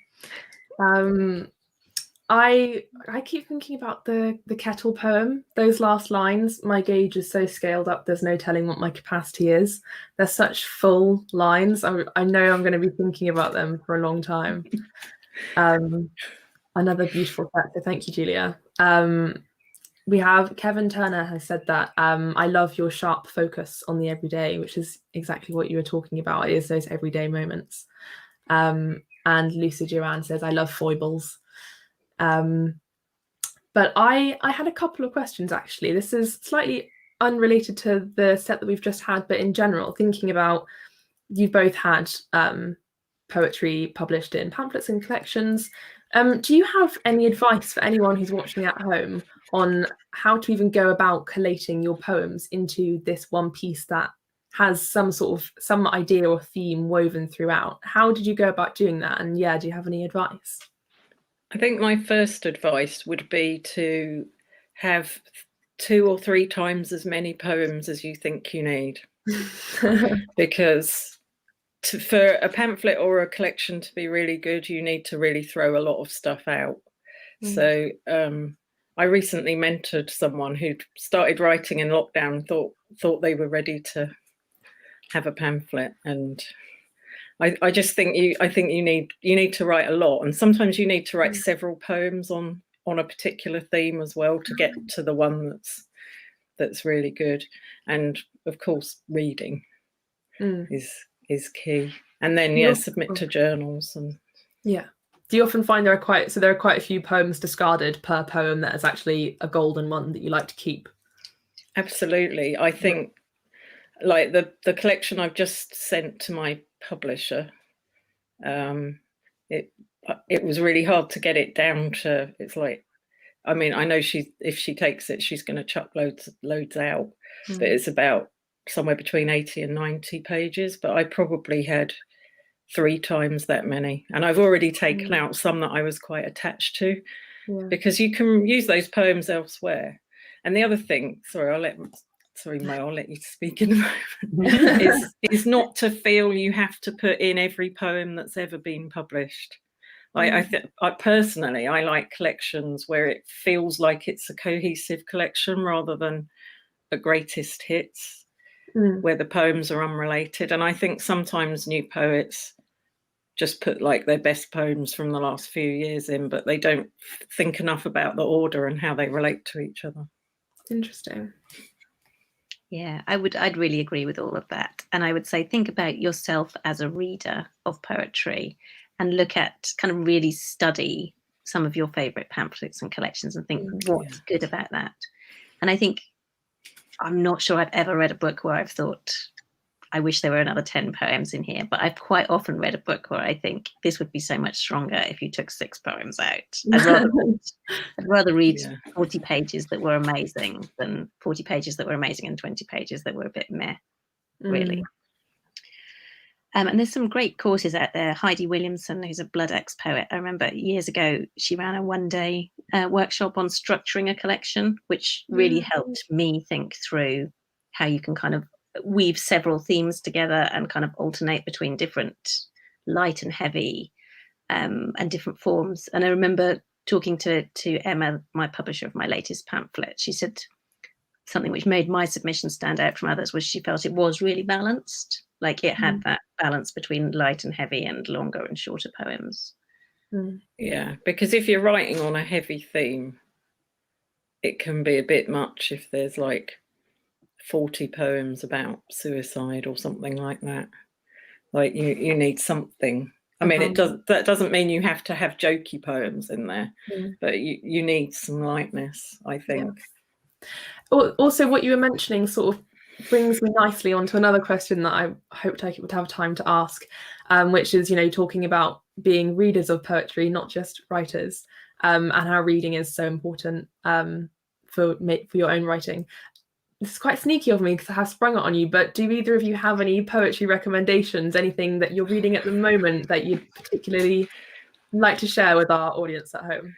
I keep thinking about the kettle poem. Those last lines, my gauge is so scaled up, there's no telling what my capacity is. They're such full lines. I know I'm going to be thinking about them for a long time. Another beautiful fact, so thank you, Julia. We have Kevin Turner has said that I love your sharp focus on the everyday, which is exactly what you were talking about. It is those everyday moments. And Lucy Joanne says, I love foibles. But I had a couple of questions, actually. This is slightly unrelated to the set that we've just had, but in general, thinking about, you've both had poetry published in pamphlets and collections. Do you have any advice for anyone who's watching at home on how to even go about collating your poems into this one piece that has some idea or theme woven throughout? How did you go about doing that? And yeah, do you have any advice? I think my first advice would be to have 2 or 3 times as many poems as you think you need. Because for a pamphlet or a collection to be really good, you need to really throw a lot of stuff out. So I recently mentored someone who started writing in lockdown, thought they were ready to have a pamphlet, and I just think you need to write a lot, and sometimes you need to write several poems on a particular theme as well to get to the one that's really good. And of course, reading is key. And then submit to journals. And do you often find there are quite a few poems discarded per poem that is actually a golden one that you like to keep? Absolutely. I think like the collection I've just sent to my publisher, it was really hard to get it down to, it's like, I mean, I know if she takes it, she's going to chuck loads out, but it's about somewhere between 80 and 90 pages, but I probably had 3 times that many, and I've already taken out some that I was quite attached to, because you can use those poems elsewhere. And the other thing, Mo, I'll let you speak in a moment, is not to feel you have to put in every poem that's ever been published. I personally like collections where it feels like it's a cohesive collection rather than a greatest hits where the poems are unrelated. And I think sometimes new poets just put like their best poems from the last few years in, but they don't think enough about the order and how they relate to each other. Interesting. Yeah, I'd really agree with all of that. And I would say, think about yourself as a reader of poetry and look at, kind of really study some of your favorite pamphlets and collections and think what's good about that. And I think, I'm not sure I've ever read a book where I've thought, I wish there were another 10 poems in here, but I've quite often read a book where I think this would be so much stronger if you took 6 poems out. I'd rather read 40 pages that were amazing than 40 pages that were amazing and 20 pages that were a bit meh, really. And there's some great courses out there. Heidi Williamson, who's a Blood X poet, I remember years ago, she ran a one-day workshop on structuring a collection, which really helped me think through how you can kind of weave several themes together and kind of alternate between different light and heavy and different forms. And I remember talking to Emma, my publisher of my latest pamphlet. She said something which made my submission stand out from others was she felt it was really balanced. Like it had that balance between light and heavy and longer and shorter poems. Yeah, because if you're writing on a heavy theme, it can be a bit much if there's like 40 poems about suicide or something like that. Like you need something. I mean, that doesn't mean you have to have jokey poems in there, but you need some lightness, I think. Also, what you were mentioning sort of brings me nicely onto another question that I hoped I would have time to ask, which is, talking about being readers of poetry, not just writers, and how reading is so important for your own writing. This is quite sneaky of me because I have sprung it on you, but do either of you have any poetry recommendations, anything that you're reading at the moment that you'd particularly like to share with our audience at home?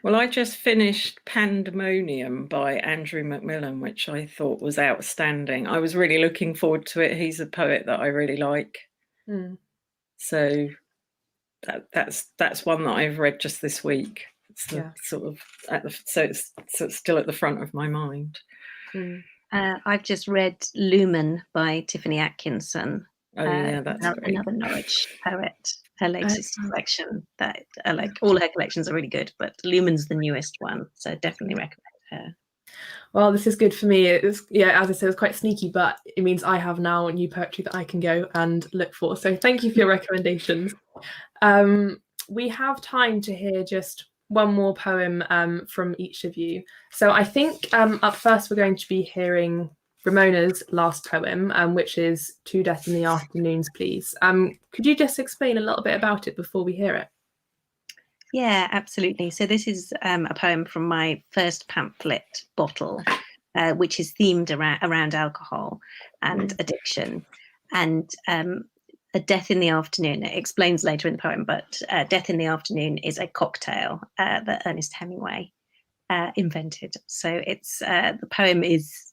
Well, I just finished Pandemonium by Andrew Macmillan, which I thought was outstanding. I was really looking forward to it. He's a poet that I really like. So that's one that I've read just this week. It's sort of so it's still at the front of my mind. I've just read Lumen by Tiffany Atkinson. Oh yeah, that's great. Another Norwich poet. Her latest collection. That all her collections are really good, but Lumen's the newest one, so definitely recommend her. Well, this is good for me. It's, as I said, it's quite sneaky, but it means I have now new poetry that I can go and look for. So thank you for your recommendations. We have time to hear just one more poem from each of you. So I think up first we're going to be hearing Ramona's last poem, which is To Death in the Afternoons, Please. Could you just explain a little bit about it before we hear it? Yeah, absolutely. So this is a poem from my first pamphlet bottle, which is themed around alcohol and addiction. And A Death in the Afternoon, it explains later in the poem, but Death in the Afternoon is a cocktail that Ernest Hemingway invented. So it's the poem is,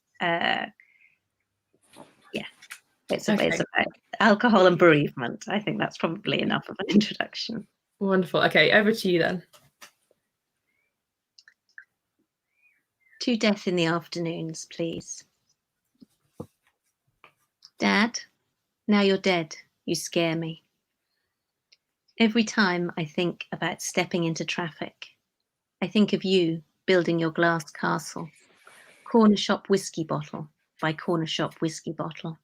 it's about alcohol and bereavement. I think that's probably enough of an introduction. Wonderful. Okay, over to you then. To Death in the Afternoons, Please. Dad, now you're dead, you scare me. Every time I think about stepping into traffic, I think of you building your glass castle, corner shop whiskey bottle by corner shop whiskey bottle.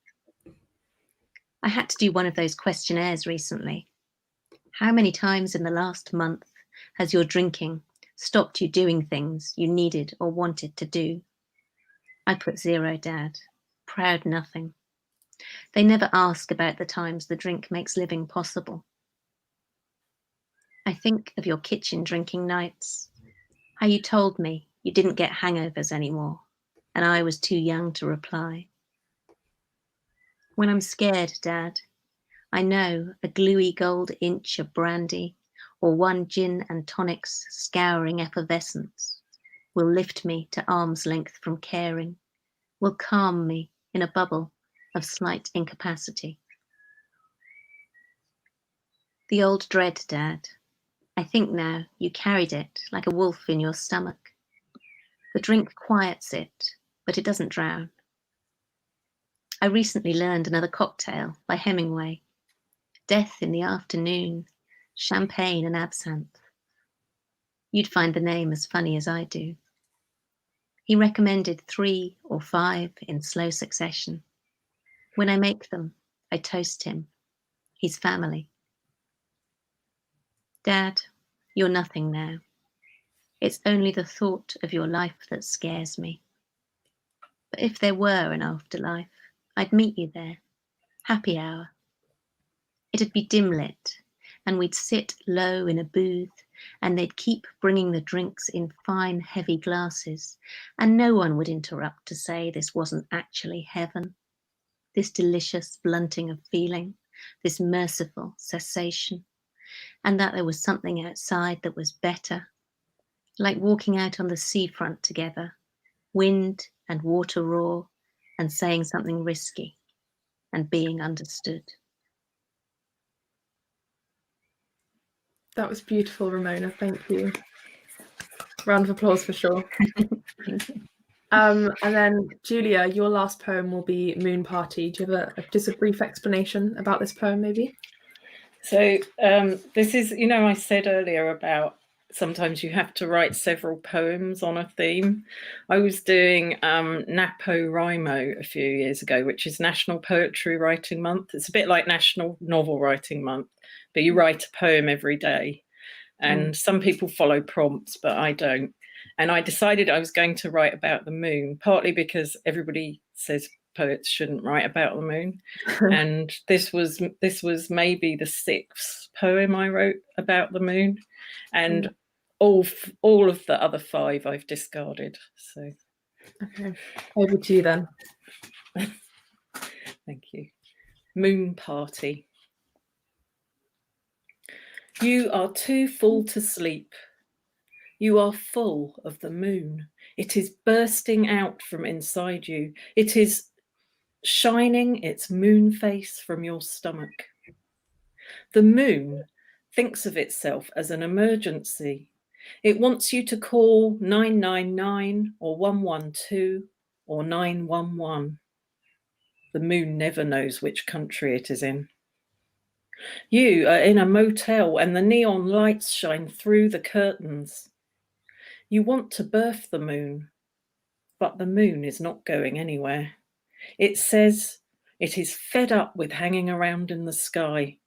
I had to do one of those questionnaires recently. How many times in the last month has your drinking stopped you doing things you needed or wanted to do? I put 0, Dad. Proud nothing. They never ask about the times the drink makes living possible. I think of your kitchen drinking nights, how you told me you didn't get hangovers anymore, and I was too young to reply. When I'm scared, Dad, I know a gluey gold inch of brandy or one gin and tonic's scouring effervescence will lift me to arm's length from caring, will calm me in a bubble of slight incapacity. The old dread, Dad. I think now you carried it like a wolf in your stomach. The drink quiets it, but it doesn't drown. I recently learned another cocktail by Hemingway. Death in the Afternoon, champagne and absinthe. You'd find the name as funny as I do. He recommended 3 or 5 in slow succession. When I make them, I toast him, his family. Dad, you're nothing now. It's only the thought of your life that scares me. But if there were an afterlife, I'd meet you there. Happy hour. It'd be dim lit, and we'd sit low in a booth, and they'd keep bringing the drinks in fine, heavy glasses, and no one would interrupt to say this wasn't actually heaven. This delicious blunting of feeling, this merciful cessation, and that there was something outside that was better, like walking out on the seafront together, wind and water roar, and saying something risky, and being understood. That was beautiful, Ramona. Thank you. Round of applause for sure. And then, Julia, your last poem will be Moon Party. Do you have just a brief explanation about this poem, maybe? So this is, I said earlier about sometimes you have to write several poems on a theme. I was doing NaPoWriMo a few years ago, which is National Poetry Writing Month. It's a bit like National Novel Writing Month, but you write a poem every day. And some people follow prompts, but I don't. And I decided I was going to write about the moon, partly because everybody says poets shouldn't write about the moon. And this was maybe the 6th poem I wrote about the moon, and all of the other 5 I've discarded. So okay, over to you then. Thank you. Moon Party. You are too full to sleep. You are full of the moon. It is bursting out from inside you. It is shining its moon face from your stomach. The moon thinks of itself as an emergency. It wants you to call 999 or 112 or 911. The moon never knows which country it is in. You are in a motel and the neon lights shine through the curtains. You want to birth the moon, but the moon is not going anywhere. It says it is fed up with hanging around in the sky.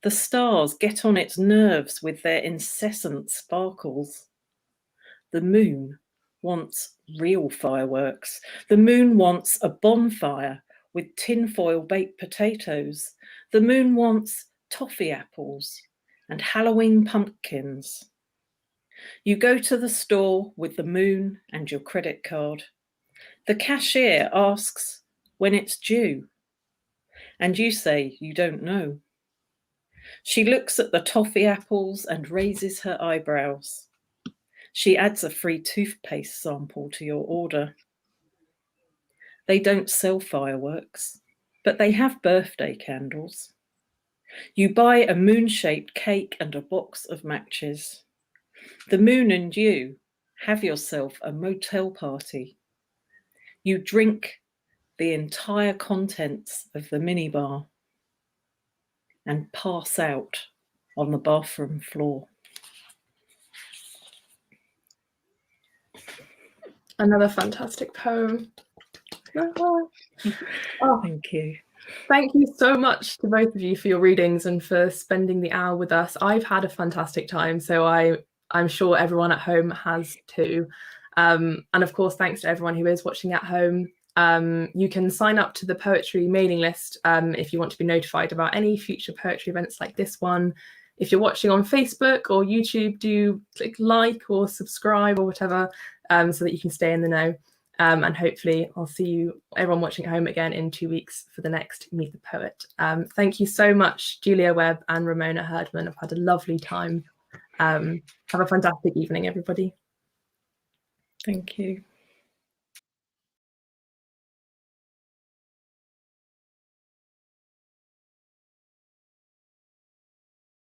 The stars get on its nerves with their incessant sparkles. The moon wants real fireworks. The moon wants a bonfire with tinfoil baked potatoes. The moon wants toffee apples and Halloween pumpkins. You go to the store with the moon and your credit card. The cashier asks when it's due, and you say you don't know. She looks at the toffee apples and raises her eyebrows. She adds a free toothpaste sample to your order. They don't sell fireworks, but they have birthday candles. You buy a moon-shaped cake and a box of matches. The moon and you have yourself a motel party. You drink the entire contents of the minibar and pass out on the bathroom floor. Another fantastic poem. Oh, thank you. Thank you so much to both of you for your readings and for spending the hour with us. I've had a fantastic time, so I'm sure everyone at home has too. And of course, thanks to everyone who is watching at home. You can sign up to the poetry mailing list if you want to be notified about any future poetry events like this one. If you're watching on Facebook or YouTube, do click like or subscribe or whatever so that you can stay in the know. And hopefully I'll see you, everyone watching at home, again in 2 weeks for the next Meet the Poet. Thank you so much, Julia Webb and Ramona Herdman. I've had a lovely time. Have a fantastic evening, everybody. Thank you.